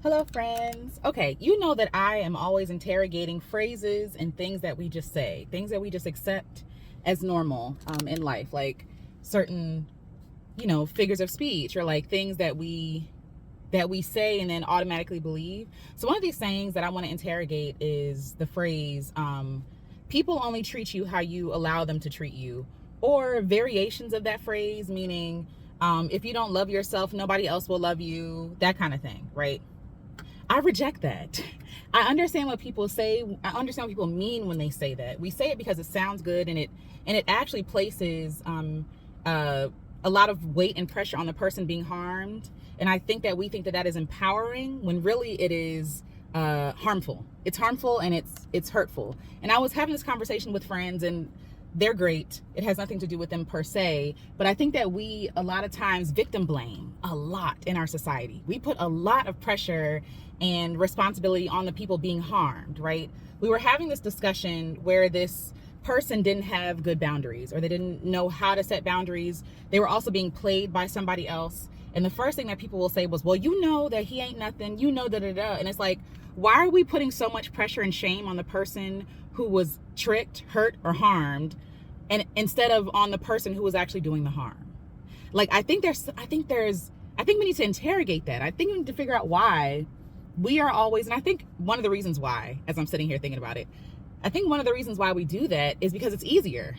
Hello, friends. Okay, you know that I am always interrogating phrases and things that we just say, things that we just accept as normal in life, like certain, figures of speech or like things that we say and then automatically believe. So one of these sayings that I want to interrogate is the phrase, "People only treat you how you allow them to treat you," or variations of that phrase, meaning, if you don't love yourself, nobody else will love you, that kind of thing, right? I reject that. I understand what people say. I understand what people mean when they say that. We say it because it sounds good, and it actually places a lot of weight and pressure on the person being harmed. And I think that we think that that is empowering when really it is harmful. It's harmful and it's hurtful. And I was having this conversation with friends, and they're great. It has nothing to do with them per se, but I think that we a lot of times victim blame a lot in our society. We put a lot of pressure and responsibility on the people being harmed, right? We were having this discussion where this person didn't have good boundaries, or they didn't know how to set boundaries. They were also being played by somebody else. And the first thing that people will say was, well, you know that he ain't nothing, da da da. And it's like, why are we putting so much pressure and shame on the person who was tricked, hurt, or harmed, and instead of on the person who was actually doing the harm? Like, I think we need to interrogate that. I think we need to figure out why we are always, and I think one of the reasons why, as I'm sitting here thinking about it, I think one of the reasons why we do that is because it's easier.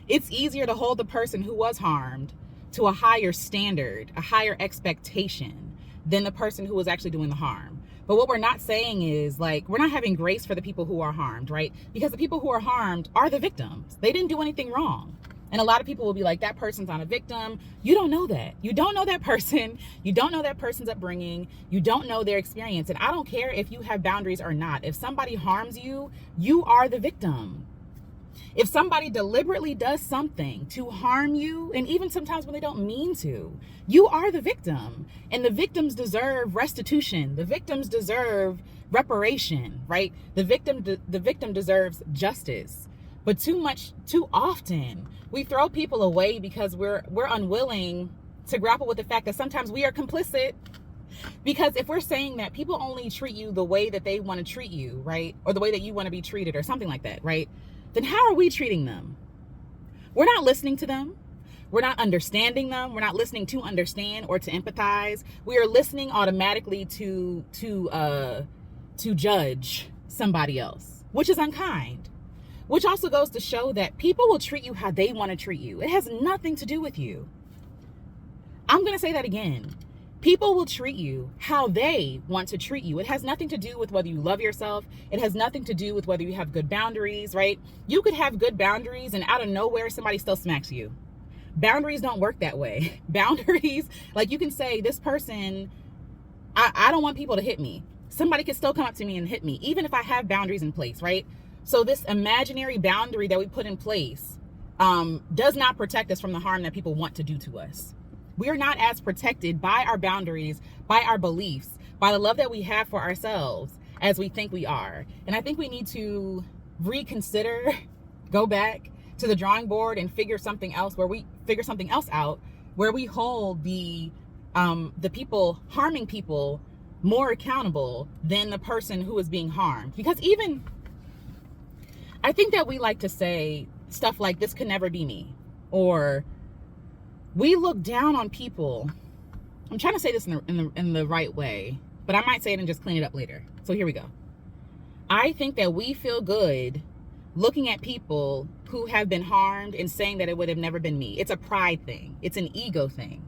It's easier to hold the person who was harmed to a higher standard, a higher expectation than the person who was actually doing the harm. But what we're not saying is, like, we're not having grace for the people who are harmed, right? Because the people who are harmed are the victims. They didn't do anything wrong. And a lot of people will be like, that person's not a victim. You don't know that. You don't know that person. You don't know that person's upbringing. You don't know their experience. And I don't care if you have boundaries or not. If somebody harms you, you are the victim. If somebody deliberately does something to harm you, and even sometimes when they don't mean to, you are the victim. And the victims deserve restitution. The victims deserve reparation, right? The victim deserves justice. But too often, we throw people away because we're unwilling to grapple with the fact that sometimes we are complicit. Because if we're saying that people only treat you the way that they want to treat you, right? Or the way that you want to be treated or something like that, right? Then how are we treating them? We're not listening to them. We're not understanding them. We're not listening to understand or to empathize. We are listening automatically to judge somebody else, which is unkind. Which also goes to show that people will treat you how they want to treat you. It has nothing to do with you. I'm going to say that again. People will treat you how they want to treat you. It has nothing to do with whether you love yourself. It has nothing to do with whether you have good boundaries, right? You could have good boundaries and out of nowhere, somebody still smacks you. Boundaries don't work that way. Boundaries, like, you can say, this person, I don't want people to hit me. Somebody can still come up to me and hit me, even if I have boundaries in place, right? So this imaginary boundary that we put in place does not protect us from the harm that people want to do to us. We are not as protected by our boundaries, by our beliefs, by the love that we have for ourselves as we think we are. And I think we need to reconsider, go back to the drawing board and figure something else out where we hold the people harming people more accountable than the person who is being harmed. Because even, I think that we like to say stuff like, this could never be me, or we look down on people. I'm trying to say this in the right way, but I might say it and just clean it up later. So here we go. I think that we feel good looking at people who have been harmed and saying that it would have never been me. It's a pride thing. It's an ego thing.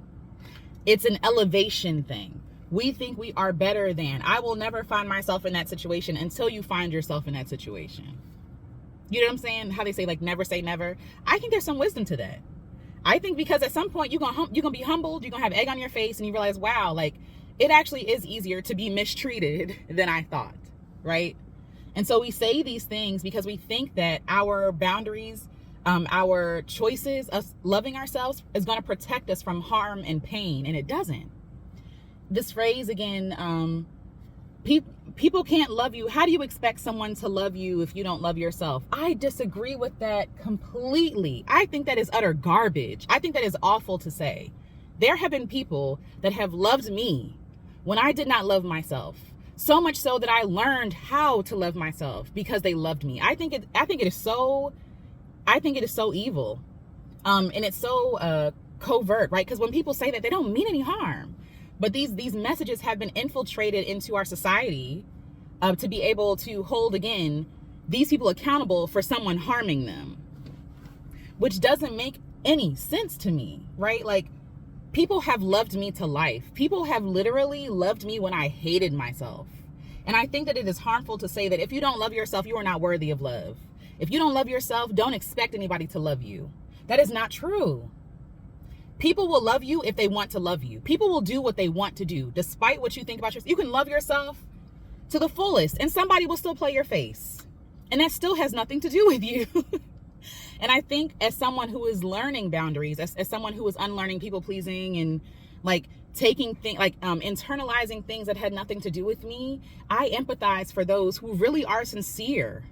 It's an elevation thing. We think we are better than. I will never find myself in that situation until you find yourself in that situation. You know what I'm saying? How they say, like, never say never. I think there's some wisdom to that. I think because at some point you're gonna be humbled, you're gonna have egg on your face, and you realize, wow, like, it actually is easier to be mistreated than I thought, right? And so we say these things because we think that our boundaries, our choices, us loving ourselves, is gonna protect us from harm and pain, and it doesn't. This phrase again, people can't love you. How do you expect someone to love you if you don't love yourself? I disagree with that completely. I think that is utter garbage. I think that is awful to say. There have been people that have loved me when I did not love myself. So much so that I learned how to love myself because they loved me. I think it is so evil. And it's so covert, right? Because when people say that, they don't mean any harm. But these messages have been infiltrated into our society to be able to hold, again, these people accountable for someone harming them, which doesn't make any sense to me, right? Like, people have loved me to life. People have literally loved me when I hated myself. And I think that it is harmful to say that if you don't love yourself, you are not worthy of love. If you don't love yourself, don't expect anybody to love you. That is not true. People will love you if they want to love you. People will do what they want to do, despite what you think about yourself. You can love yourself to the fullest, and somebody will still play your face. And that still has nothing to do with you. And I think as someone who is learning boundaries, as someone who is unlearning people pleasing and like taking things, like internalizing things that had nothing to do with me, I empathize for those who really are sincere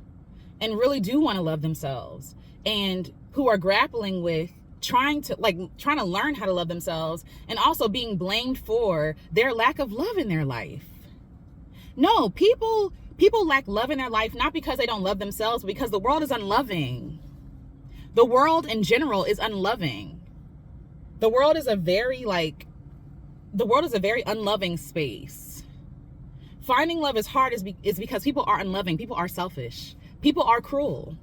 and really do want to love themselves, and who are grappling with trying to learn how to love themselves, and also being blamed for their lack of love in their life. No, people lack love in their life, not because they don't love themselves, but because the world is unloving. The world in general is unloving. The world is a very unloving space. Finding love is hard is because people are unloving. People are selfish. People are cruel.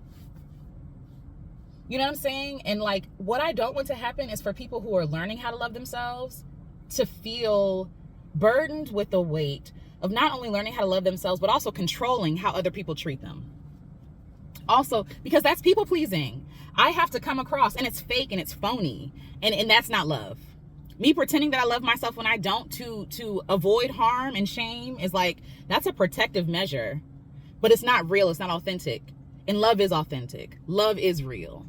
You know what I'm saying? And like, what I don't want to happen is for people who are learning how to love themselves to feel burdened with the weight of not only learning how to love themselves, but also controlling how other people treat them. Also, because that's people pleasing. I have to come across, and it's fake and it's phony, and that's not love. Me pretending that I love myself when I don't to avoid harm and shame is like, that's a protective measure, but it's not real. It's not authentic. And love is authentic. Love is real.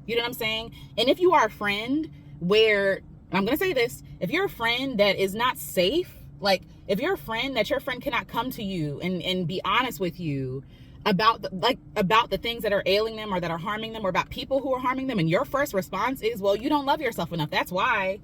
You know what I'm saying? And if you are a friend where, I'm going to say this, if you're a friend that is not safe, like if you're a friend that your friend cannot come to you and be honest with you about the things that are ailing them or that are harming them, or about people who are harming them, and your first response is, well, you don't love yourself enough, that's why,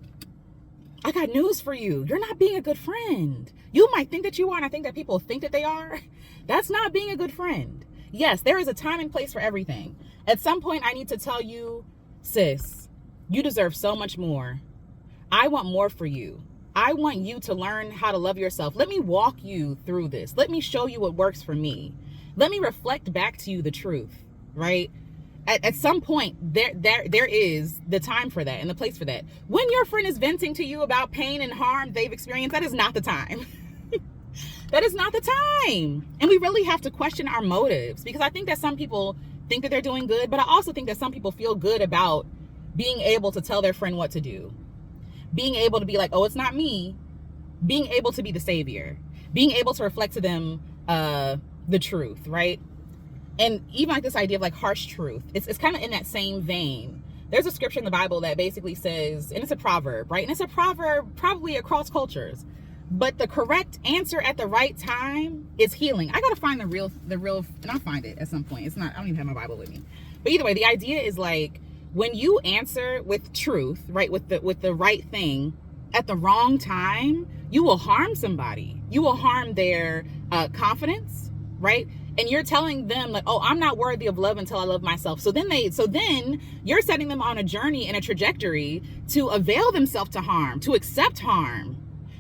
I got news for you. You're not being a good friend. You might think that you are, and I think that people think that they are. That's not being a good friend. Yes, there is a time and place for everything. At some point, I need to tell you, sis, you deserve so much more. I want more for you. I want you to learn how to love yourself. Let me walk you through this. Let me show you what works for me. Let me reflect back to you the truth, right? At some point, there is the time for that and the place for that. When your friend is venting to you about pain and harm they've experienced, that is not the time. That is not the time. And we really have to question our motives, because I think that some people think that they're doing good, but I also think that some people feel good about being able to tell their friend what to do. Being able to be like, oh, it's not me. Being able to be the savior. Being able to reflect to them the truth, right? And even like this idea of like harsh truth, it's kind of in that same vein. There's a scripture in the Bible that basically says, and it's a proverb, right? And it's a proverb probably across cultures, but the correct answer at the right time is healing. I gotta find the real, and I'll find it at some point. It's not, I don't even have my Bible with me. But either way, the idea is like, when you answer with truth, right, with the right thing at the wrong time, you will harm somebody. You will harm their confidence, right? And you're telling them like, oh, I'm not worthy of love until I love myself. So then you're setting them on a journey and a trajectory to avail themselves to harm, to accept harm,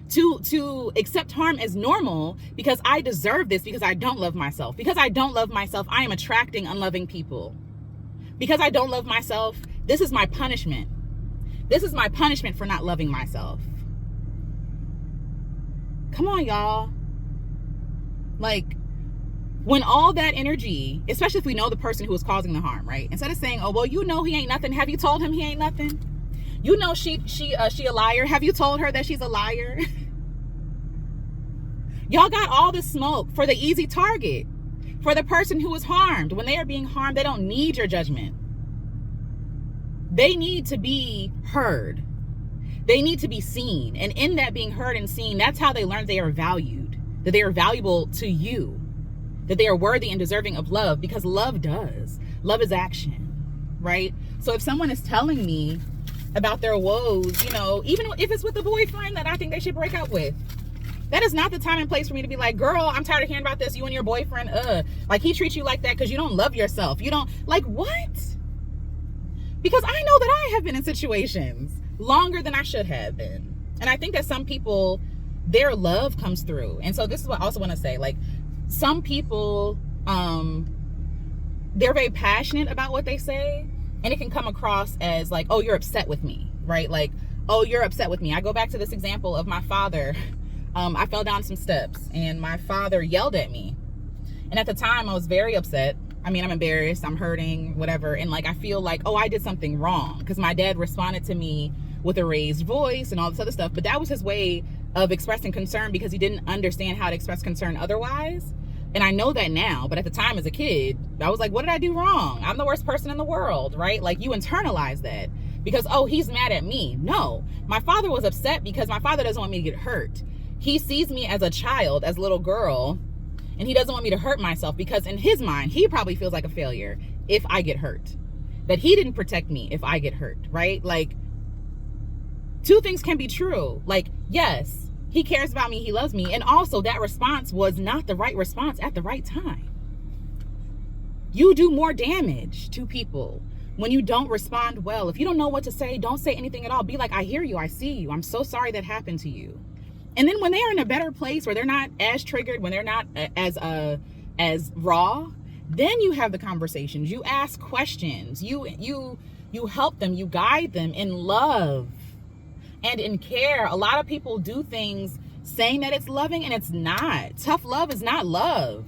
to accept harm as normal, because I deserve this, because I don't love myself. Because I don't love myself, I am attracting unloving people. Because I don't love myself, this is my punishment. This is my punishment for not loving myself. Come on, y'all. Like, when all that energy, especially if we know the person who is causing the harm, right? Instead of saying, oh, well, you know he ain't nothing. Have you told him he ain't nothing? You know she a liar. Have you told her that she's a liar? Y'all got all the smoke for the easy target. For the person who is harmed. When they are being harmed, they don't need your judgment. They need to be heard. They need to be seen. And in that being heard and seen, that's how they learn they are valued. That they are valuable to you. That they are worthy and deserving of love, because love does. Love is action, right? So if someone is telling me about their woes, you know, even if it's with a boyfriend that I think they should break up with, That is not the time and place for me to be like, girl, I'm tired of hearing about this. You and your boyfriend, like he treats you like that because you don't love yourself. You don't, like, what? Because I know that I have been in situations longer than I should have been. And I think that some people, their love comes through. And so this is what I also want to say. Like, some people, they're very passionate about what they say. And it can come across as like, oh, you're upset with me, right? Like, oh, you're upset with me. I go back to this example of my father. I fell down some steps and my father yelled at me. And at the time I was very upset. I mean, I'm embarrassed, I'm hurting, whatever. And like, I feel like, oh, I did something wrong because my dad responded to me with a raised voice and all this other stuff. But that was his way of expressing concern because he didn't understand how to express concern otherwise. And I know that now, but at the time as a kid, I was like, what did I do wrong? I'm the worst person in the world, right? Like, you internalize that because, oh, he's mad at me. No, my father was upset because my father doesn't want me to get hurt. He sees me as a child, as a little girl, and he doesn't want me to hurt myself because in his mind, he probably feels like a failure if I get hurt. That he didn't protect me if I get hurt, right? Like, two things can be true. Like, yes, he cares about me, he loves me, and also that response was not the right response at the right time. You do more damage to people when you don't respond well. If you don't know what to say, don't say anything at all. Be like, I hear you, I see you, I'm so sorry that happened to you. And then when they are in a better place where they're not as triggered, when they're not as raw, then you have the conversations. You ask questions. You help them. You guide them in love and in care. A lot of people do things saying that it's loving and it's not. Tough love is not love.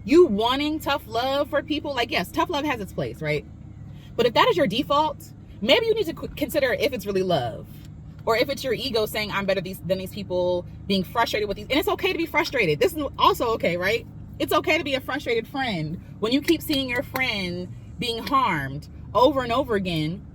You wanting tough love for people, like, yes, tough love has its place, right? But if that is your default, maybe you need to consider if it's really love. Or if it's your ego saying I'm better than these people, being frustrated with these. And it's okay to be frustrated. This is also okay, right? It's okay to be a frustrated friend when you keep seeing your friend being harmed over and over again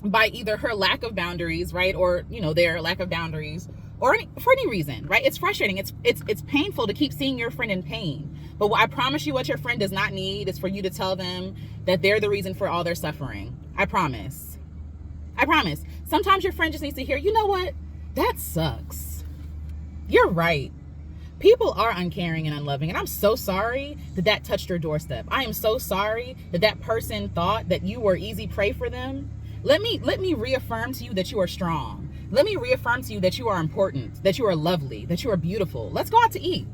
by either her lack of boundaries, right? Or, you know, their lack of boundaries, or for any reason, right? It's frustrating. It's painful to keep seeing your friend in pain. But I promise you, what your friend does not need is for you to tell them that they're the reason for all their suffering. I promise. I promise. Sometimes your friend just needs to hear, you know what? That sucks. You're right. People are uncaring and unloving. And I'm so sorry that that touched your doorstep. I am so sorry that that person thought that you were easy prey for them. Let me reaffirm to you that you are strong. Let me reaffirm to you that you are important, that you are lovely, that you are beautiful. Let's go out to eat.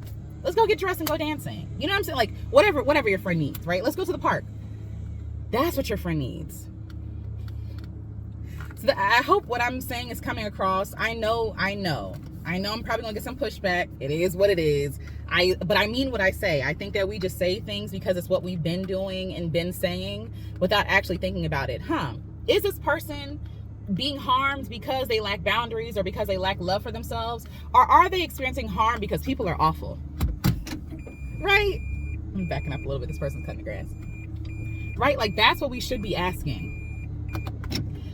Let's go get dressed and go dancing. You know what I'm saying? Like, whatever your friend needs, right? Let's go to the park. That's what your friend needs. So I hope what I'm saying is coming across. I know I'm probably gonna get some pushback. It is what it is. But I mean what I say. I think that we just say things because it's what we've been doing and been saying without actually thinking about it. Is this person being harmed because they lack boundaries or because they lack love for themselves? Or are they experiencing harm because people are awful? Right? I'm backing up a little bit. This person's cutting the grass. Right? Like, that's what we should be asking.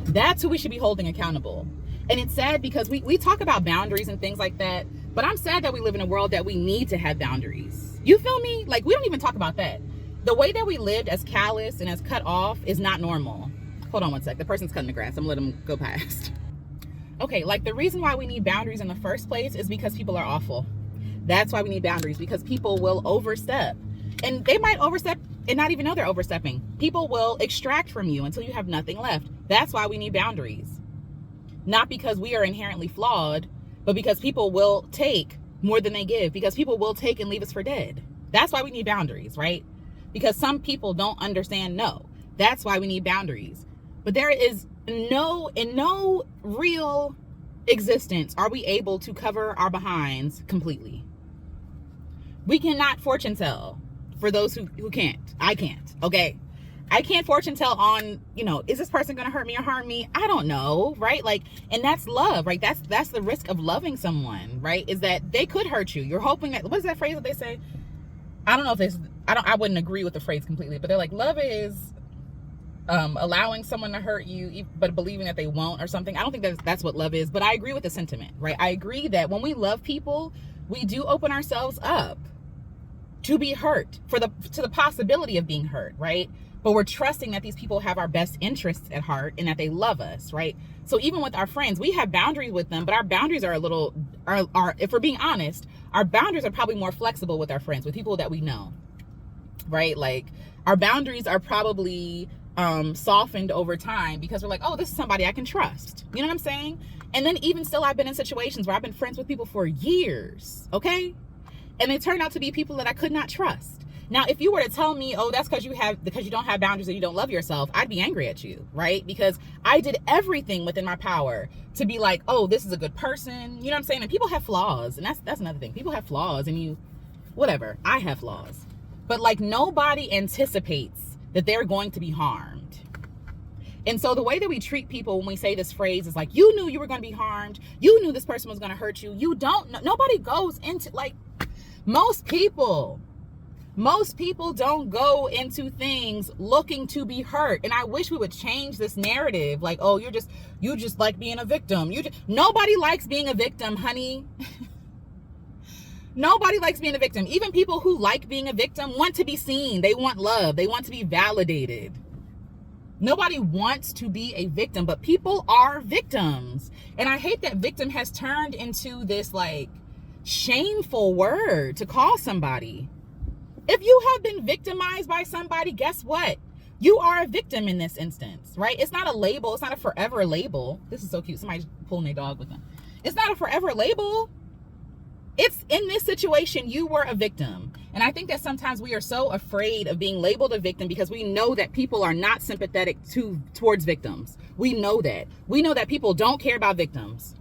That's who we should be holding accountable. And it's sad because we talk about boundaries and things like that, but I'm sad that we live in a world that we need to have boundaries. You feel me? Like, we don't even talk about that. The way that we lived as callous and as cut off is not normal. Hold on one sec. The person's cutting the grass. I'm gonna let them go past. Okay, like, the reason why we need boundaries in the first place is because people are awful. That's why we need boundaries, because people will overstep. And they might overstep and not even know they're overstepping. People will extract from you until you have nothing left. That's why we need boundaries. Not because we are inherently flawed, but because people will take more than they give, because people will take and leave us for dead. That's why we need boundaries, right? Because some people don't understand no. That's why we need boundaries. But there is in no real existence are we able to cover our behinds completely. We cannot fortune tell. For those who can't, I can't, okay? I can't fortune tell on, is this person gonna hurt me or harm me? I don't know, right? Like, and that's love, right? That's the risk of loving someone, right? Is that they could hurt you. You're hoping that, what's that phrase that they say? I don't know if I wouldn't agree with the phrase completely, but they're like, love is allowing someone to hurt you, but believing that they won't or something. I don't think that's what love is, but I agree with the sentiment, right? I agree that when we love people, we do open ourselves up to be hurt, to the possibility of being hurt, right? but we're trusting that these people have our best interests at heart and that they love us, right? So even with our friends, we have boundaries with them, but our boundaries are a little, if we're being honest, our boundaries are probably more flexible with our friends, with people that we know, right? Like our boundaries are probably softened over time because we're like, oh, this is somebody I can trust. You know what I'm saying? And then even still, I've been in situations where I've been friends with people for years, okay? And they turn out to be people that I could not trust. Now, if you were to tell me, oh, that's because you don't have boundaries and you don't love yourself, I'd be angry at you, right? Because I did everything within my power to be like, oh, this is a good person. You know what I'm saying? And people have flaws. And that's another thing. People have flaws and whatever. I have flaws. But like nobody anticipates that they're going to be harmed. And so the way that we treat people when we say this phrase is like, you knew you were going to be harmed. You knew this person was going to hurt you. You don't know. Nobody goes into, like, most people don't go into things looking to be hurt. And I wish we would change this narrative. Like, oh, you just like being a victim. Nobody likes being a victim, honey. Nobody likes being a victim. Even people who like being a victim want to be seen. They want love. They want to be validated. Nobody wants to be a victim, but people are victims. And I hate that victim has turned into this like shameful word to call somebody. If you have been victimized by somebody, guess what? You are a victim in this instance, right? It's not a label. It's not a forever label. This is so cute. Somebody's pulling their dog with them. It's not a forever label. It's in this situation, you were a victim. And I think that sometimes we are so afraid of being labeled a victim because we know that people are not sympathetic towards victims. We know that. We know that people don't care about victims.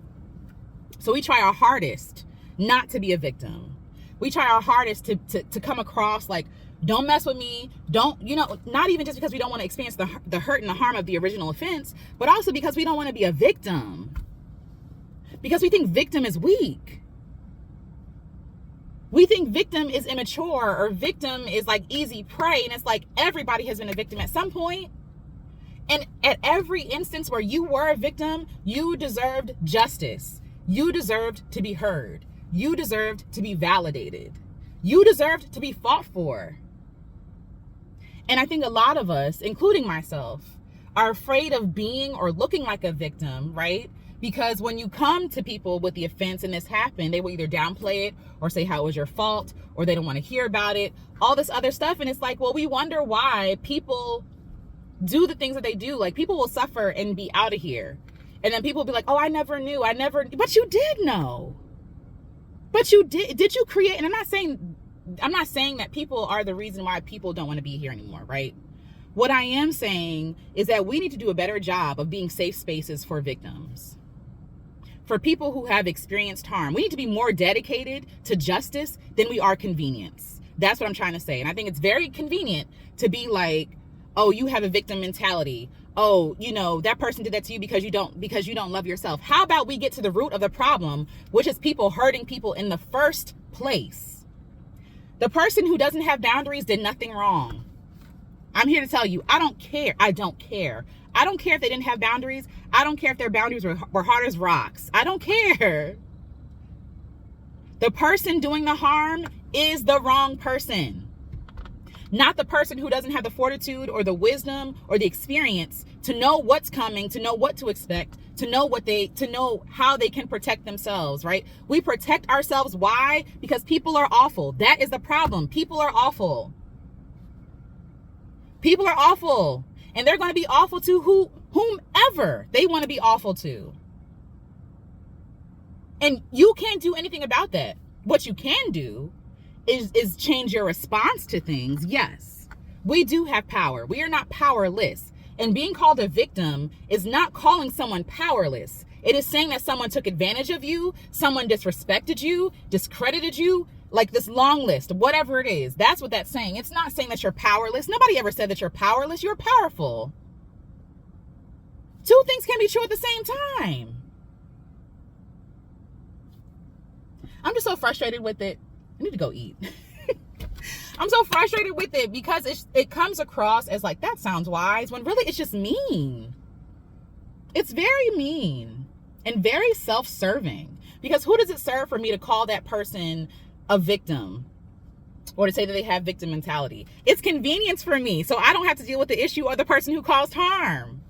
So we try our hardest not to be a victim. We try our hardest to come across like, don't mess with me. Don't, not even just because we don't want to experience the hurt and the harm of the original offense, but also because we don't want to be a victim. Because we think victim is weak. We think victim is immature or victim is like easy prey. And it's like everybody has been a victim at some point. And at every instance where you were a victim, you deserved justice. You deserved to be heard. You deserved to be validated. You deserved to be fought for. And I think a lot of us, including myself, are afraid of being or looking like a victim, right? Because when you come to people with the offense and this happened, they will either downplay it or say how it was your fault, or they don't want to hear about it, all this other stuff. And it's like, well, we wonder why people do the things that they do. Like people will suffer and be out of here. And then people will be like, oh, I never knew. But you did know. But you did you create, and I'm not saying that people are the reason why people don't want to be here anymore, right? What I am saying is that we need to do a better job of being safe spaces for victims. For people who have experienced harm, we need to be more dedicated to justice than we are convenience. That's what I'm trying to say. And I think it's very convenient to be like, oh, you have a victim mentality. Oh, that person did that to you because you don't love yourself. How about we get to the root of the problem, which is people hurting people in the first place? The person who doesn't have boundaries did nothing wrong. I'm here to tell you, I don't care. I don't care. I don't care if they didn't have boundaries. I don't care if their boundaries were hard as rocks. I don't care. The person doing the harm is the wrong person. Not the person who doesn't have the fortitude or the wisdom or the experience to know what's coming, to know what to expect, to know how they can protect themselves, right? We protect ourselves. Why? Because people are awful. That is the problem. People are awful. People are awful. And they're going to be awful to whomever they want to be awful to. And you can't do anything about that. What you can do is change your response to things. Yes, we do have power. We are not powerless. And being called a victim is not calling someone powerless. It is saying that someone took advantage of you, someone disrespected you, discredited you, like this long list, whatever it is. That's what that's saying. It's not saying that you're powerless. Nobody ever said that you're powerless. You're powerful. Two things can be true at the same time. I'm just so frustrated with it. I need to go eat. I'm so frustrated with it because it comes across as like, that sounds wise, when really it's just mean. It's very mean and very self-serving, because who does it serve for me to call that person a victim? or to say that they have victim mentality. It's convenience for me, so I don't have to deal with the issue or the person who caused harm.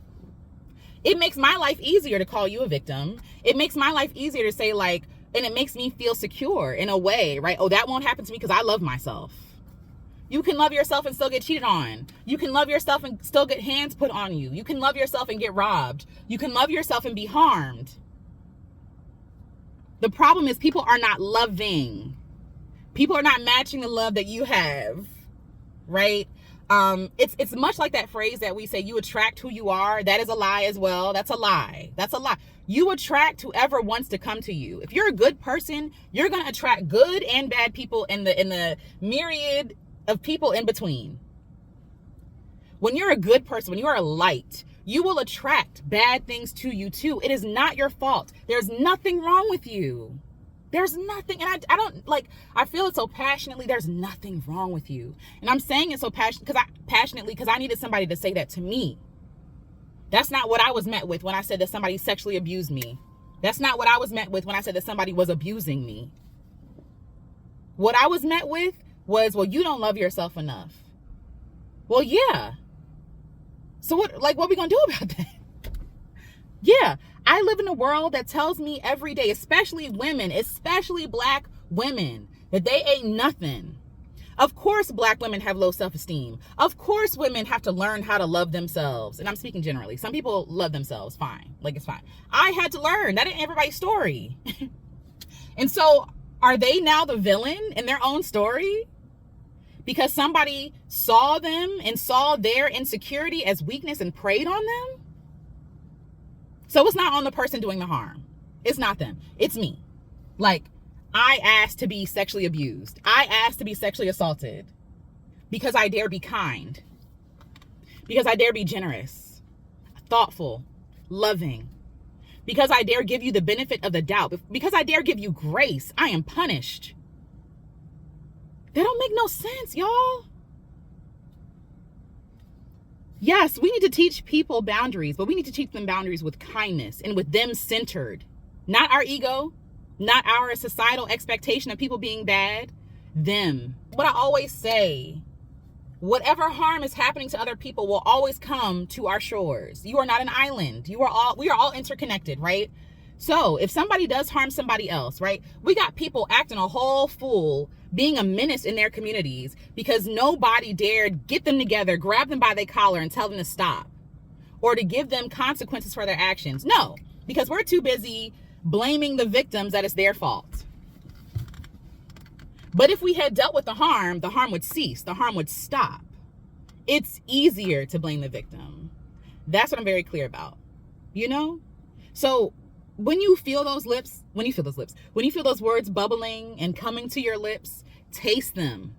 It makes my life easier to call you a victim. It makes my life easier to say, like, and it makes me feel secure in a way, right? Oh, that won't happen to me because I love myself. You can love yourself and still get cheated on. You can love yourself and still get hands put on you. You can love yourself and get robbed. You can love yourself and be harmed. The problem is people are not loving. People are not matching the love that you have, right? It's much like that phrase that we say, you attract who you are. That is a lie as well. That's a lie. That's a lie. You attract whoever wants to come to you. If you're a good person, you're going to attract good and bad people in the myriad of people in between. When you're a good person, when you are a light, you will attract bad things to you too. It is not your fault. There's nothing wrong with you. There's nothing, and I don't, like, I feel it so passionately. There's nothing wrong with you. And I'm saying it so passionately because I needed somebody to say that to me. That's not what I was met with when I said that somebody sexually abused me. That's not what I was met with when I said that somebody was abusing me. What I was met with was, well, you don't love yourself enough. Well, yeah. So what are we going to do about that? Yeah. I live in a world that tells me every day, especially women, especially black women, that they ain't nothing. Of course, black women have low self-esteem. Of course, women have to learn how to love themselves. And I'm speaking generally. Some people love themselves fine. Like, it's fine. I had to learn. That ain't everybody's story. And so are they now the villain in their own story? Because somebody saw them and saw their insecurity as weakness and preyed on them? So it's not on the person doing the harm. It's not them. It's me. Like, I asked to be sexually abused. I asked to be sexually assaulted because I dare be kind. Because I dare be generous, thoughtful, loving. Because I dare give you the benefit of the doubt. Because I dare give you grace. I am punished. That don't make no sense, y'all. Yes, we need to teach people boundaries, but we need to teach them boundaries with kindness and with them centered. Not our ego, not our societal expectation of people being bad, them. What I always say, whatever harm is happening to other people will always come to our shores. You are not an island. We are all interconnected, right? So if somebody does harm somebody else, right? We got people acting a whole fool, being a menace in their communities because nobody dared get them together, grab them by their collar and tell them to stop or to give them consequences for their actions. No, because we're too busy blaming the victims that it's their fault. But if we had dealt with the harm would cease. The harm would stop. It's easier to blame the victim. That's what I'm very clear about, you know? So when you feel those words bubbling and coming to your lips, taste them.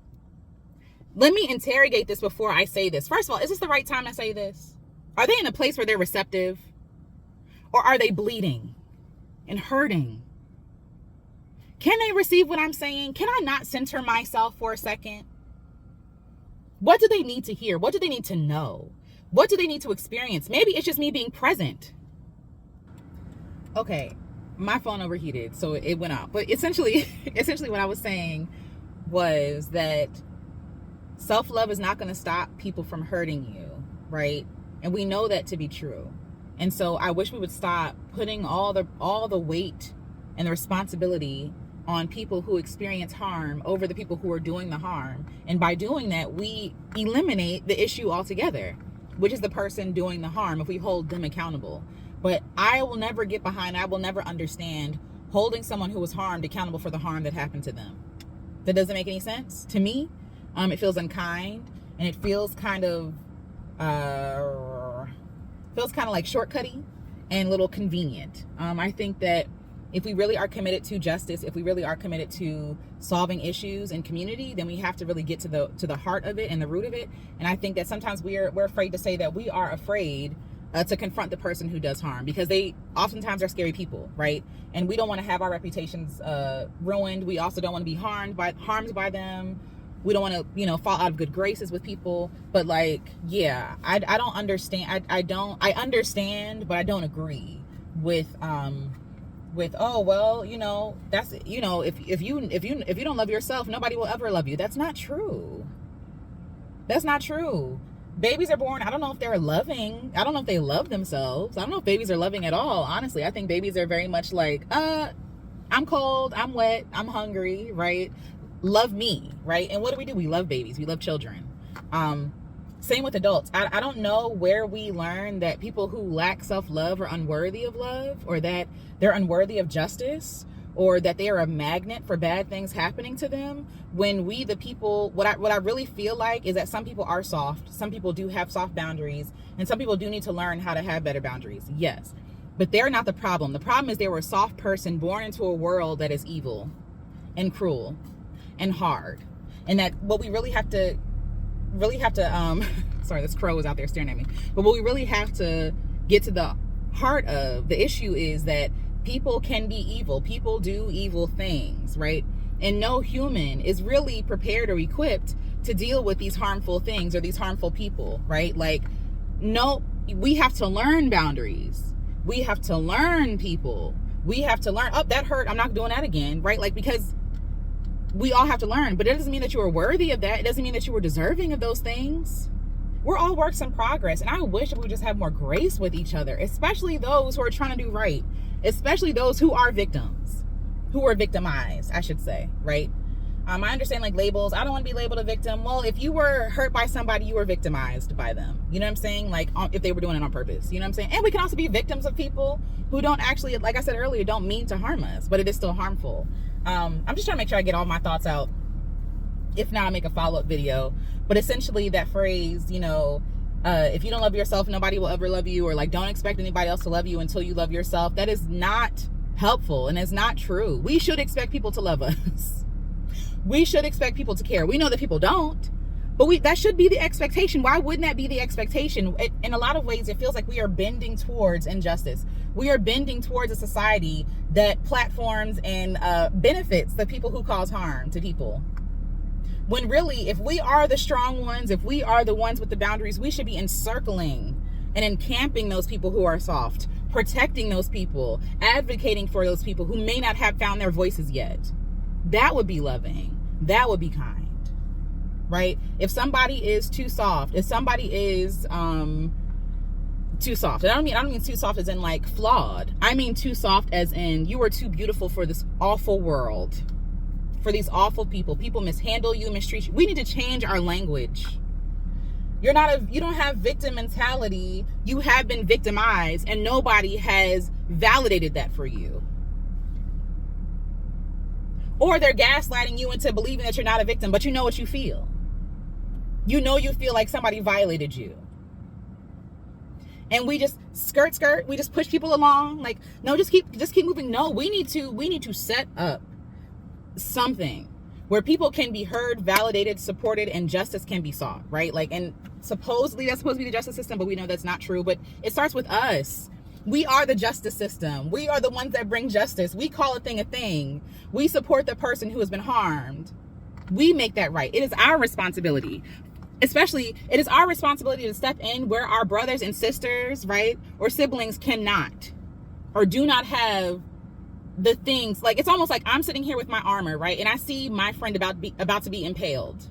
Let me interrogate this before I say this. First of all, is this the right time to say this? Are they in a place where they're receptive? Or are they bleeding and hurting? Can they receive what I'm saying? Can I not center myself for a second? What do they need to hear? What do they need to know? What do they need to experience? Maybe it's just me being present. Okay, my phone overheated, so it went out. But essentially what I was saying was that self-love is not going to stop people from hurting you, right? And we know that to be true. And so I wish we would stop putting all the weight and the responsibility on people who experience harm over the people who are doing the harm. And by doing that, we eliminate the issue altogether, which is the person doing the harm, if we hold them accountable. But I will never get behind, I will never understand holding someone who was harmed accountable for the harm that happened to them. That doesn't make any sense to me. It feels unkind, and it feels kind of like shortcutty and a little convenient. I think that if we really are committed to justice, if we really are committed to solving issues in community, then we have to really get to the heart of it and the root of it. And I think that sometimes we're afraid to say that we are afraid to confront the person who does harm, because they oftentimes are scary people, right? And we don't want to have our reputations ruined. We also don't want to be harmed by them. We don't want to, fall out of good graces with people. But I don't understand. I understand, but I don't agree with with, oh, well, that's, if you don't love yourself, nobody will ever love you. That's not true. That's not true. Babies are born. I don't know if they're loving. I don't know if they love themselves. I don't know if babies are loving at all. Honestly, I think babies are very much like, I'm cold, I'm wet, I'm hungry, right? Love me, right? And what do? We love babies. We love children. Same with adults. I don't know where we learn that people who lack self-love are unworthy of love, or that they're unworthy of justice, or that they are a magnet for bad things happening to them, when we, the people, what I really feel like is that some people are soft. Some people do have soft boundaries, and some people do need to learn how to have better boundaries. Yes. But they're not the problem. The problem is they were a soft person born into a world that is evil and cruel and hard. And that what we really have to sorry, this crow is out there staring at me. But what we really have to get to the heart of the issue is that people can be evil. People do evil things, right? And no human is really prepared or equipped to deal with these harmful things or these harmful people, right? Like, no, we have to learn boundaries. We have to learn people. We have to learn, oh, that hurt, I'm not doing that again, right? Like, because we all have to learn, but it doesn't mean that you are worthy of that. It doesn't mean that you were deserving of those things. We're all works in progress. And I wish we would just have more grace with each other, especially those who are trying to do right, especially those who are victims, who are victimized, I should say, right? I understand like labels. I don't want to be labeled a victim. Well, if you were hurt by somebody, you were victimized by them. You know what I'm saying? Like, if they were doing it on purpose, you know what I'm saying? And we can also be victims of people who don't actually, like I said earlier, don't mean to harm us, but it is still harmful. I'm just trying to make sure I get all my thoughts out. If not, I'll make a follow-up video. But essentially that phrase, if you don't love yourself, nobody will ever love you, or like, don't expect anybody else to love you until you love yourself. That is not helpful, and it's not true. We should expect people to love us. We should expect people to care. We know that people don't, but that should be the expectation. Why wouldn't that be the expectation? In a lot of ways, it feels like we are bending towards injustice. We are bending towards a society that platforms and benefits the people who cause harm to people. When really, if we are the strong ones, if we are the ones with the boundaries, we should be encircling and encamping those people who are soft, protecting those people, advocating for those people who may not have found their voices yet. That would be loving. That would be kind, right? If somebody is too soft, if somebody is too soft, and I don't mean too soft as in like flawed. I mean too soft as in you are too beautiful for this awful world, for these awful people. People mishandle you, mistreat you. We need to change our language. You don't have victim mentality. You have been victimized, and nobody has validated that for you. Or they're gaslighting you into believing that you're not a victim, but you know what you feel. You feel like somebody violated you. And we just skirt, we just push people along. Like, no, just keep moving. No, we need to set up something where people can be heard, validated, supported, and justice can be sought, right? Like, and supposedly that's supposed to be the justice system, but we know that's not true. But it starts with us. We are the justice system. We are the ones that bring justice. We call a thing a thing. We support the person who has been harmed. We make that right. It is our responsibility. Especially, it is our responsibility to step in where our brothers and sisters, right, or siblings cannot or do not have the things. Like, it's almost like I'm sitting here with my armor, right, and I see my friend about to be impaled.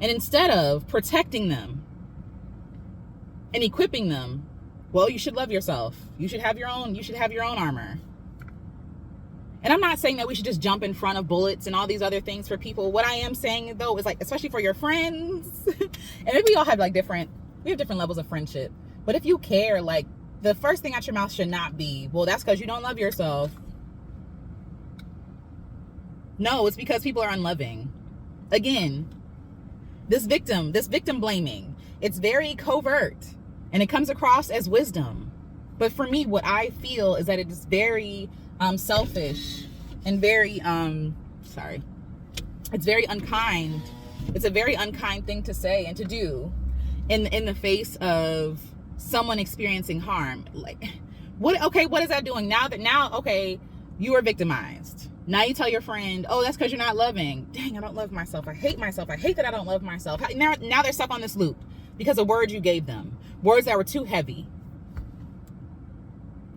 And instead of protecting them and equipping them, well, you should love yourself. You should have your own armor. And I'm not saying that we should just jump in front of bullets and all these other things for people. What I am saying, though, is like, especially for your friends, and maybe we all have like different levels of friendship. But if you care, like, the first thing out your mouth should not be, well, that's because you don't love yourself. No, it's because people are unloving. Again, this victim blaming, it's very covert and it comes across as wisdom. But for me, what I feel is that it is very selfish and very it's very unkind. It's a very unkind thing to say and to do in the face of someone experiencing harm. Like, what is that doing? Now you are victimized. Now you tell your friend, oh, that's because you're not loving. Dang, I don't love myself. I hate myself. I hate that I don't love myself. Now they're stuck on this loop because of words you gave them, words that were too heavy,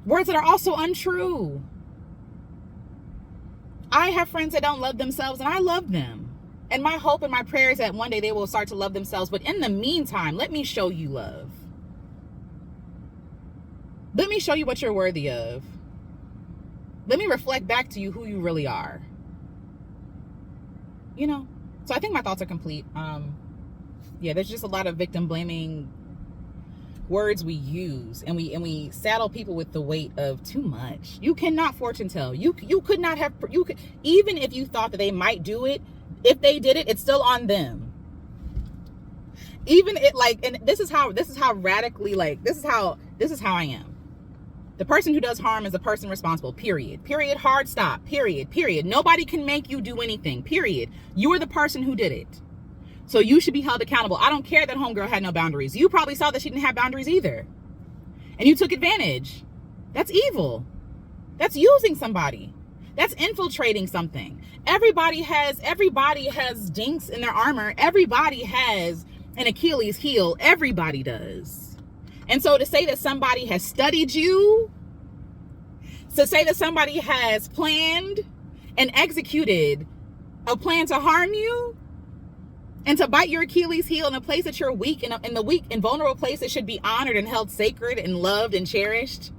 words that are also untrue. I have friends that don't love themselves, and I love them. And my hope and my prayer is that one day they will start to love themselves. But in the meantime, let me show you love. Let me show you what you're worthy of. Let me reflect back to you who you really are. You know? So I think my thoughts are complete. Yeah, there's just a lot of victim blaming words we use, and we saddle people with the weight of too much. You cannot fortune tell. You could not have, you could, even if you thought that they might do it, if they did it, it's still on them. Even it, like, and this is how radically, like, this is how I am. The person who does harm is the person responsible, period. Hard stop, period. Nobody can make you do anything, period. You're the person who did it. So you should be held accountable. I don't care that homegirl had no boundaries. You probably saw that she didn't have boundaries either. And you took advantage. That's evil. That's using somebody. That's infiltrating something. Everybody has dinks in their armor. Everybody has an Achilles heel. Everybody does. And so to say that somebody has studied you, to say that somebody has planned and executed a plan to harm you, and to bite your Achilles heel in a place that you're weak, in the weak and vulnerable place that should be honored and held sacred and loved and cherished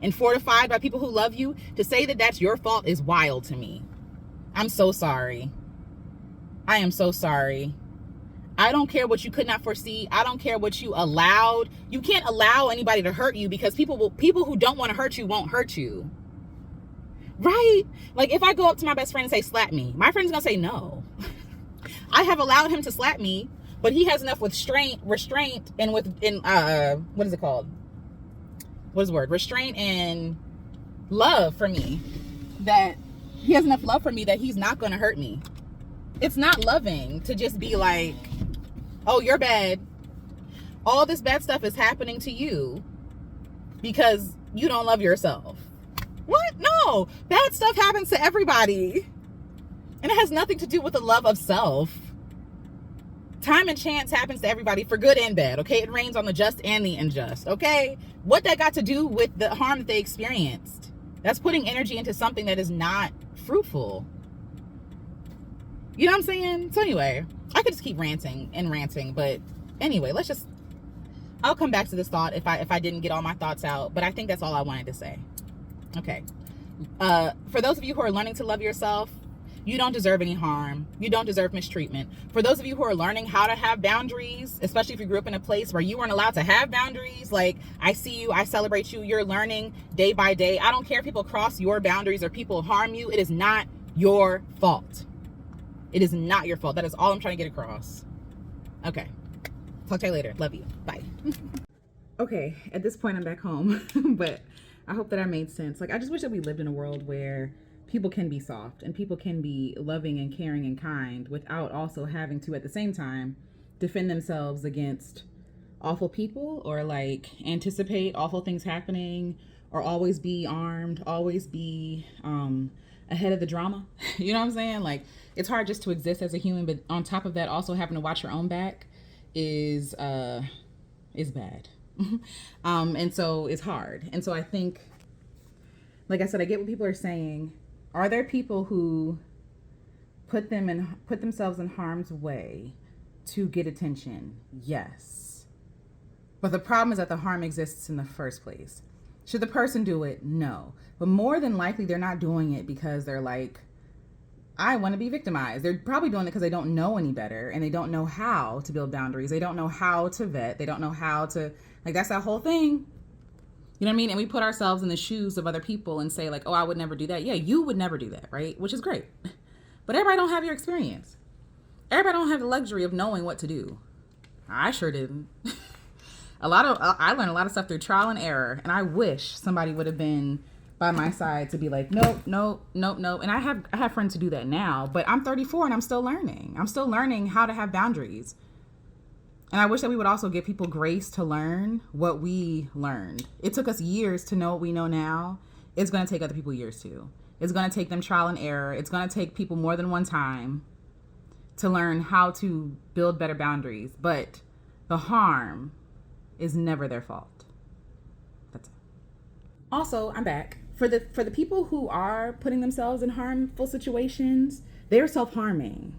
and fortified by people who love you, to say that that's your fault is wild to me. I'm so sorry. I am so sorry. I don't care what you could not foresee. I don't care what you allowed. You can't allow anybody to hurt you, because people who don't want to hurt you won't hurt you. Right? Like, if I go up to my best friend and say, slap me, my friend's gonna say no. I have allowed him to slap me, but he has enough restraint and what is it called? What is the word? Restraint and love for me, that he has enough love for me that he's not going to hurt me. It's not loving to just be like, oh, you're bad. All this bad stuff is happening to you because you don't love yourself. What? No, bad stuff happens to everybody. And it has nothing to do with the love of self. Time and chance happens to everybody, for good and bad, okay? It rains on the just and the unjust, okay? What that got to do with the harm that they experienced? That's putting energy into something that is not fruitful. You know what I'm saying? So anyway, I could just keep ranting, but anyway, I'll come back to this thought if I didn't get all my thoughts out, but I think that's all I wanted to say. Okay. For those of you who are learning to love yourself, you don't deserve any harm. You don't deserve mistreatment. For those of you who are learning how to have boundaries, especially if you grew up in a place where you weren't allowed to have boundaries, like, I see you, I celebrate you, you're learning day by day. I don't care if people cross your boundaries or people harm you. It is not your fault. It is not your fault. That is all I'm trying to get across. Okay. Talk to you later. Love you. Bye. Okay, at this point I'm back home, but I hope that I made sense. Like, I just wish that we lived in a world where people can be soft and people can be loving and caring and kind without also having to, at the same time, defend themselves against awful people, or like anticipate awful things happening, or always be armed, always be ahead of the drama. You know what I'm saying? Like, it's hard just to exist as a human, but on top of that, also having to watch your own back is bad. And so it's hard. And so I think, like I said, I get what people are saying. Are there people who put themselves in harm's way to get attention? Yes. But the problem is that the harm exists in the first place. Should the person do it? No. But more than likely, they're not doing it because they're like, I want to be victimized. They're probably doing it because they don't know any better, and they don't know how to build boundaries. They don't know how to vet. They don't know how to, like, that's that whole thing. You know what I mean? And we put ourselves in the shoes of other people and say, like, oh, I would never do that. Yeah, you would never do that, right? Which is great. But everybody don't have your experience. Everybody don't have the luxury of knowing what to do. I sure didn't. I learned a lot of stuff through trial and error, and I wish somebody would have been by my side to be like, nope. And I have friends who do that now, but I'm 34 and I'm still learning. I'm still learning how to have boundaries. And I wish that we would also give people grace to learn what we learned. It took us years to know what we know now. It's going to take other people years too. It's going to take them trial and error. It's going to take people more than one time to learn how to build better boundaries. But the harm is never their fault. That's it. Also, I'm back. for the people who are putting themselves in harmful situations, they're self-harming.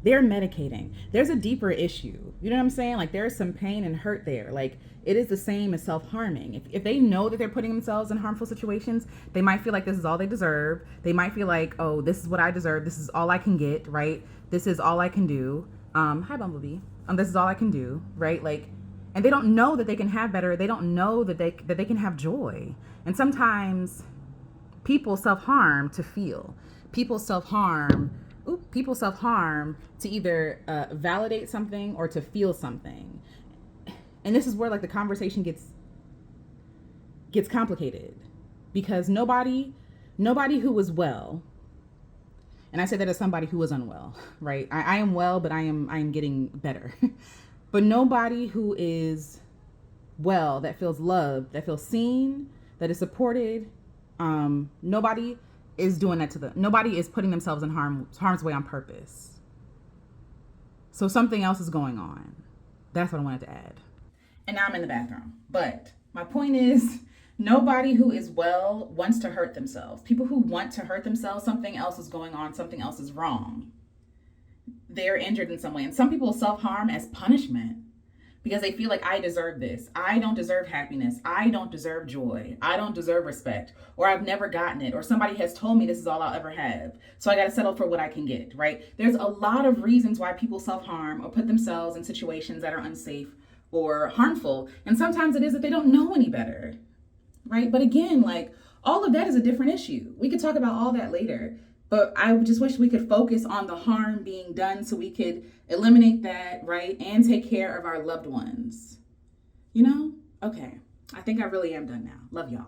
They're medicating. There's a deeper issue. You know what I'm saying? Like, there's some pain and hurt there. Like, it is the same as self-harming. If they know that they're putting themselves in harmful situations, they might feel like this is all they deserve. They might feel like, oh, this is what I deserve. This is all I can get, right? This is all I can do. Hi, Bumblebee. This is all I can do, right? Like, and they don't know that they can have better. They don't know that they can have joy. And sometimes people self-harm to feel. People self-harm to either validate something or to feel something. And this is where, like, the conversation gets complicated, because nobody who is well, and I say that as somebody who is unwell, right? I am well, but I am getting better. But nobody who is well, that feels loved, that feels seen, that is supported, nobody is doing that to them. Nobody is putting themselves in harm's way on purpose. So something else is going on. That's what I wanted to add. And now I'm in the bathroom. But my point is, nobody who is well wants to hurt themselves. People who want to hurt themselves, something else is going on, something else is wrong. They're injured in some way. And some people self-harm as punishment, because they feel like, I deserve this. I don't deserve happiness. I don't deserve joy. I don't deserve respect. Or I've never gotten it. Or somebody has told me this is all I'll ever have. So I got to settle for what I can get, right? There's a lot of reasons why people self-harm or put themselves in situations that are unsafe or harmful. And sometimes it is that they don't know any better, right? But again, like, all of that is a different issue. We could talk about all that later. But I just wish we could focus on the harm being done so we could eliminate that, right? And take care of our loved ones. You know? Okay. I think I really am done now. Love y'all.